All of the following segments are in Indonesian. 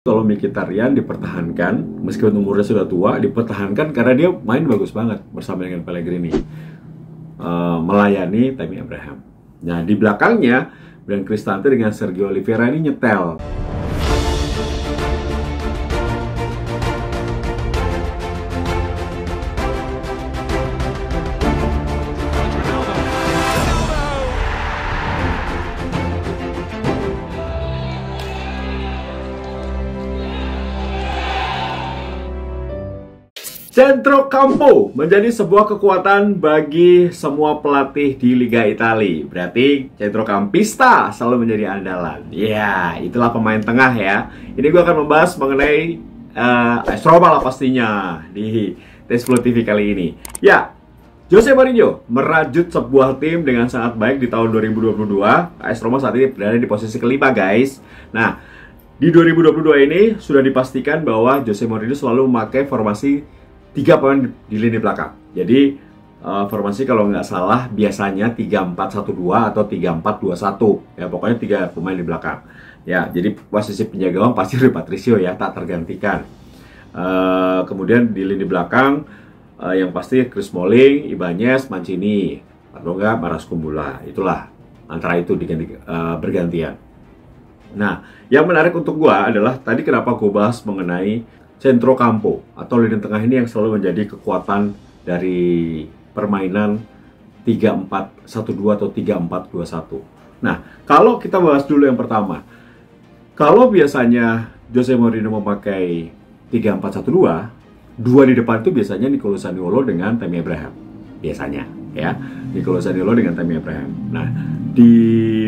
Kalau Mkhitaryan dipertahankan, meskipun umurnya sudah tua, dipertahankan karena dia main bagus banget bersama dengan Pellegrini, melayani Tammy Abraham. Nah, di belakangnya Bryan Cristante dengan Sergio Oliveira ini nyetel. Centrocampo menjadi sebuah kekuatan bagi semua pelatih di Liga Italia. Berarti centrocampista selalu menjadi andalan. Ya, itulah pemain tengah ya. Ini gue akan membahas mengenai AS Roma lah pastinya di Tes TV kali ini. Ya, Jose Mourinho merajut sebuah tim dengan sangat baik di tahun 2022. AS Roma saat ini berada di posisi kelima, guys. Nah, di 2022 ini sudah dipastikan bahwa Jose Mourinho selalu memakai formasi 3 pemain di lini belakang. Jadi formasi kalau nggak salah biasanya 3-4-1-2 atau 3-4-2-1. Ya, pokoknya 3 pemain di belakang. Ya, jadi posisi penjaga gawang pasti Rui Patricio ya, tak tergantikan. Kemudian di lini belakang yang pasti Chris Smalling, Ibanez, Mancini, atau enggak Maras Kumbula. Itulah antara itu bergantian. Nah, yang menarik untuk gua adalah tadi kenapa gua bahas mengenai Centrocampo atau lini tengah ini yang selalu menjadi kekuatan dari permainan 3-4-1-2 atau 3-4-2-1. Nah, kalau kita bahas dulu yang pertama. Kalau biasanya Jose Mourinho memakai 3-4-1-2, 2 di depan itu biasanya Nicolo Zaniolo dengan Tammy Abraham. Biasanya, ya. Nicolo Zaniolo dengan Tammy Abraham. Nah, di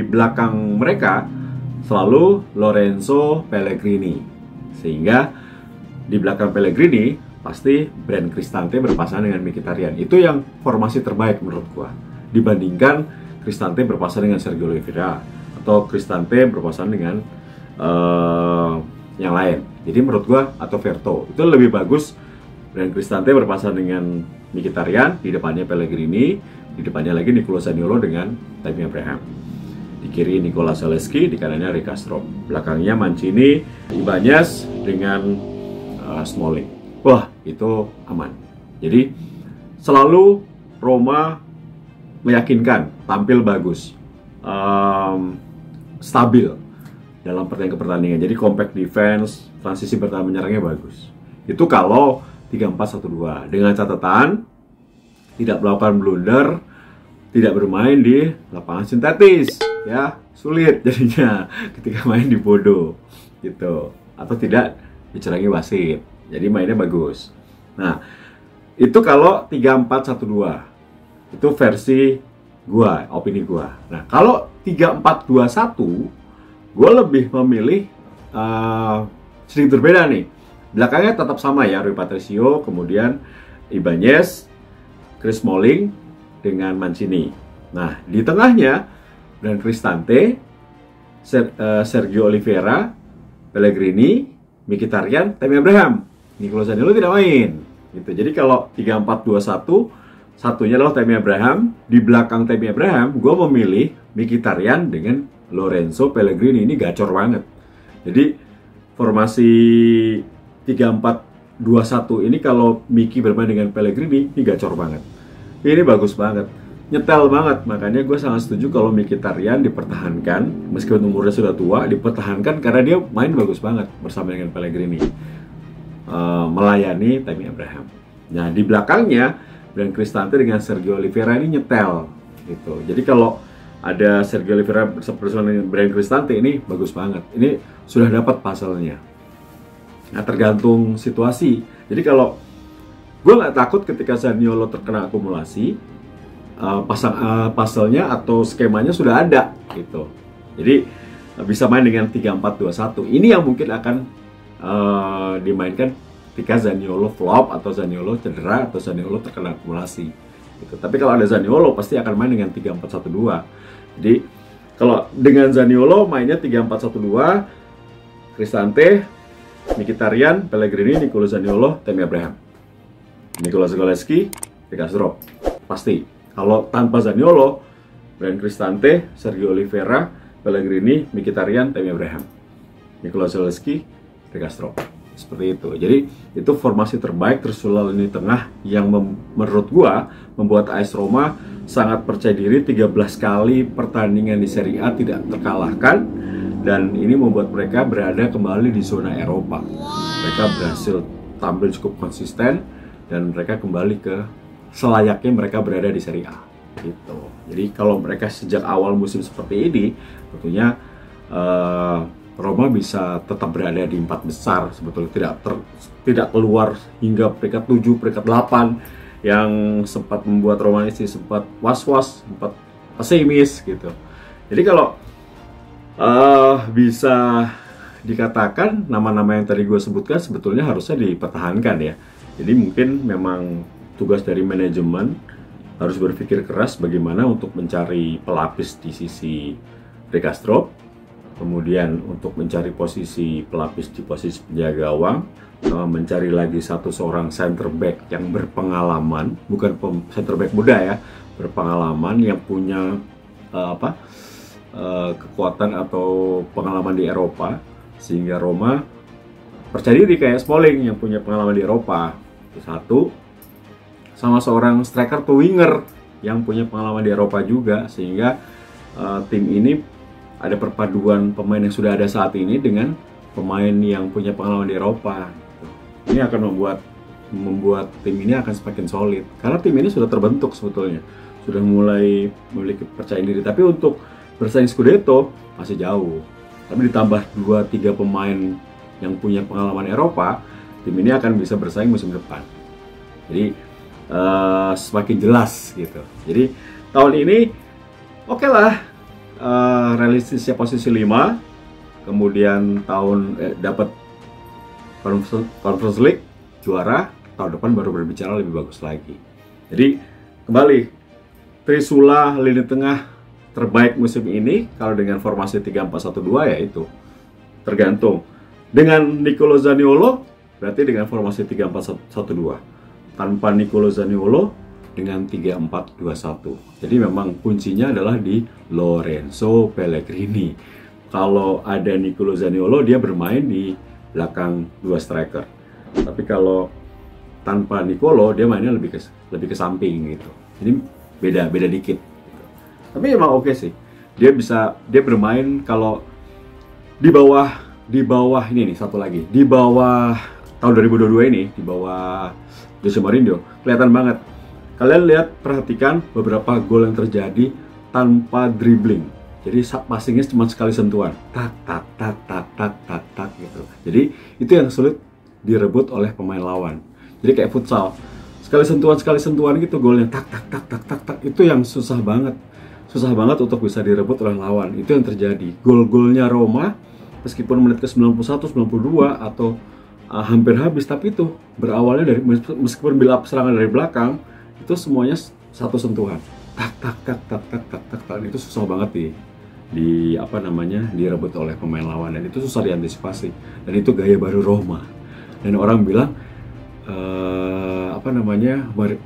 belakang mereka selalu Lorenzo Pellegrini. Sehingga di belakang Pellegrini pasti Bryan Cristante berpasangan dengan Mkhitaryan. Itu yang formasi terbaik menurut gua. Dibandingkan Cristante berpasangan dengan Sergio Oliveira atau Cristante berpasangan dengan yang lain. Jadi menurut gua atau Verto itu lebih bagus Bryan Cristante berpasangan dengan Mkhitaryan, di depannya Pellegrini, di depannya lagi Nicolo Zaniolo dengan Tammy Abraham. Di kiri Nicola Zalewski, di kanannya Rick Kastrop. Belakangnya Mancini, Ibanez dengan Smalling. Wah, itu aman. Jadi selalu Roma meyakinkan, tampil bagus, stabil dalam pertandingan. Jadi compact defense, transisi bertahan menyerangnya bagus. Itu kalau 3-4-1-2 dengan catatan tidak melakukan blunder, tidak bermain di lapangan sintetis, ya sulit jadinya ketika main di Bodo gitu, atau tidak dicerangi wasit. Jadi mainnya bagus. Nah, itu kalau 3-4-1-2. Itu versi gua, opini gua. Nah, kalau 3-4-2-1, gua lebih memilih sedikit berbeda nih. Belakangnya tetap sama ya, Rui Patricio, kemudian Ibanez, Chris Smalling dengan Mancini. Nah, di tengahnya Bryan Cristante, Sergio Oliveira, Pellegrini, Mkhitaryan, Tammy Abraham. Nicolo Zaniolo tidak main gitu. Jadi kalau 3-4-2-1, satunya adalah Tammy Abraham. Di belakang Tammy Abraham, gue memilih Mkhitaryan dengan Lorenzo Pellegrini. Ini gacor banget. Jadi formasi 3-4-2-1 ini kalau Miki bermain dengan Pellegrini, ini gacor banget. Ini bagus banget, nyetel banget. Makanya gue sangat setuju kalau Mkhitaryan dipertahankan, meskipun umurnya sudah tua, dipertahankan karena dia main bagus banget bersama dengan Pellegrini, melayani Tammy Abraham. Nah, di belakangnya Bryan Cristante dengan Sergio Oliveira ini nyetel gitu. Jadi kalau ada Sergio Oliveira bersama dengan Bryan Cristante, ini bagus banget. Ini sudah dapat pasalnya. Nah, tergantung situasi. Jadi kalau gue nggak takut ketika Zaniolo terkena akumulasi, pasalnya atau skemanya sudah ada gitu. Jadi bisa main dengan 3-4-2-1. Ini yang mungkin akan dimainkan ketika Zaniolo flop atau Zaniolo cedera atau Zaniolo terkena akumulasi gitu. Tapi kalau ada Zaniolo pasti akan main dengan 3-4-1-2. Jadi kalau dengan Zaniolo mainnya 3-4-1-2, Cristante, Mkhitaryan, Pellegrini, Nicolo Zaniolo, Tammy Abraham, Nicola Zalewski, Rick Kastrop. Pasti. Kalau tanpa Zaniolo, Bryan Cristante, Sergio Oliveira, Pellegrini, Mkhitaryan, Tammy Abraham, Nicola Zalewski, De Castro. Seperti itu. Jadi itu formasi terbaik Trisula lini tengah yang menurut gua membuat AS Roma sangat percaya diri. 13 kali pertandingan di Serie A tidak terkalahkan, dan ini membuat mereka berada kembali di zona Eropa. Mereka berhasil tampil cukup konsisten dan mereka kembali ke selayaknya mereka berada di Serie A gitu. Jadi kalau mereka sejak awal musim seperti ini, tentunya Roma bisa tetap berada di 4 besar sebetulnya, tidak keluar hingga peringkat 7, peringkat 8 yang sempat membuat Roma ini sempat was-was, sempat pesimis gitu. Jadi kalau bisa dikatakan nama-nama yang tadi gue sebutkan sebetulnya harusnya dipertahankan ya. Jadi mungkin memang tugas dari manajemen harus berpikir keras bagaimana untuk mencari pelapis di sisi De Castro. Kemudian untuk mencari posisi pelapis di posisi penjaga gawang, mencari lagi seorang center back yang berpengalaman, bukan center back muda ya, berpengalaman yang punya kekuatan atau pengalaman di Eropa, sehingga Roma percaya diri kayak Smalling yang punya pengalaman di Eropa. Itu satu, sama seorang striker atau winger yang punya pengalaman di Eropa juga, sehingga tim ini ada perpaduan pemain yang sudah ada saat ini dengan pemain yang punya pengalaman di Eropa. Ini akan membuat tim ini akan semakin solid, karena tim ini sudah terbentuk sebetulnya, sudah mulai memiliki percaya diri. Tapi untuk bersaing Scudetto masih jauh. Tapi ditambah 2-3 pemain yang punya pengalaman Eropa, tim ini akan bisa bersaing musim depan. Jadi semakin jelas gitu. Jadi tahun ini oke lah, realistisnya posisi 5, kemudian dapat Conference League juara, tahun depan baru berbicara lebih bagus lagi. Jadi kembali, Trisula lini tengah terbaik musim ini kalau dengan formasi 3-4-1-2 ya itu tergantung. Dengan Nicolo Zaniolo berarti dengan formasi 3-4-1-2. Tanpa Nicolo Zaniolo dengan 3-4-2-1. Jadi memang kuncinya adalah di Lorenzo Pellegrini. Kalau ada Nicolo Zaniolo, dia bermain di belakang 2 striker. Tapi kalau tanpa Nicolo, dia mainnya lebih ke samping gitu. Jadi beda dikit. Gitu. Tapi emang oke sih. Dia bermain kalau di bawah ini nih, satu lagi. Di bawah tahun 2022 ini, di bawah Jose Mourinho, kelihatan banget. Kalian lihat, perhatikan beberapa gol yang terjadi tanpa dribbling. Jadi passingnya cuma sekali sentuhan, tak gitu. Jadi itu yang sulit direbut oleh pemain lawan. Jadi kayak futsal, sekali sentuhan gitu golnya, tak. Itu yang susah banget untuk bisa direbut oleh lawan. Itu yang terjadi. Gol-golnya Roma, meskipun menit ke 91, 92 atau hampir habis, tapi itu berawalnya dari, meskipun bila serangan dari belakang, itu semuanya satu sentuhan, tak, itu susah banget direbut oleh pemain lawan, dan itu susah diantisipasi, dan itu gaya baru Roma. Dan orang bilang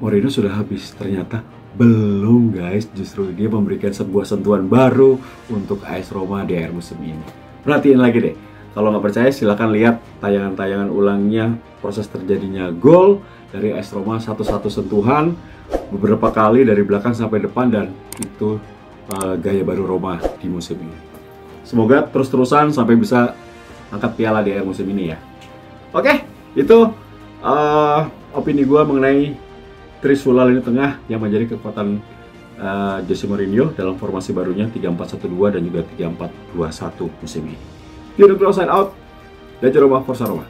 Mourinho sudah habis, ternyata belum guys, justru dia memberikan sebuah sentuhan baru untuk AS Roma di akhir musim ini. Perhatiin lagi deh, kalau nggak percaya silakan lihat tayangan-tayangan ulangnya proses terjadinya gol dari AS Roma, satu sentuhan beberapa kali dari belakang sampai depan, dan itu gaya baru Roma di musim ini. Semoga terus-terusan sampai bisa angkat piala di akhir musim ini ya. Oke, itu opini gue mengenai Trisula lini tengah yang menjadi kekuatan Jose Mourinho dalam formasi barunya 3-4-1-2 dan juga 3-4-2-1 musim ini. Sign out, dan Roma Forza Roma.